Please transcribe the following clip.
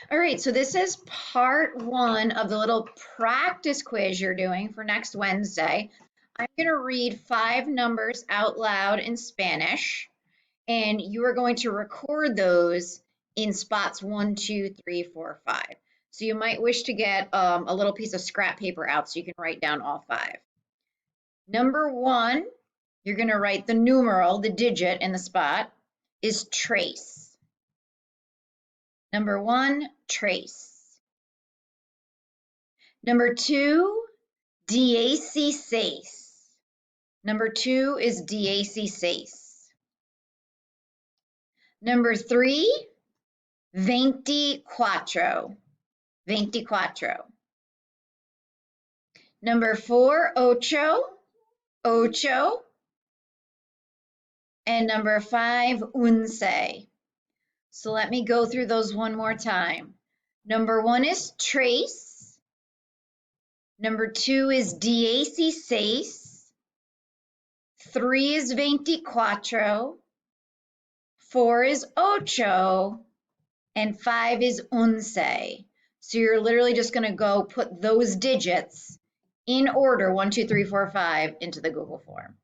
All right, so this is part one of the little practice quiz you're doing for next Wednesday. I'm going to read 5 numbers out loud in Spanish, and you are going to record those in spots 1, 2, 3, 4, 5. So you might wish to get a little piece of scrap paper out so you can write down all 5. Number 1, you're going to write the numeral, the digit in the spot, is trace. Number 1, trace. Number 2, DAC6. Number 2 is DAC6. Number 3, 24. 24. Number 4, ocho. And number 5, once. So let me go through those one more time. Number 1 is trace. Number 2 is DAC6. 3 is 24. 4 is ocho. And 5 is once. So you're literally just going to go put those digits in order, 1, 2, 3, 4, 5, into the Google form.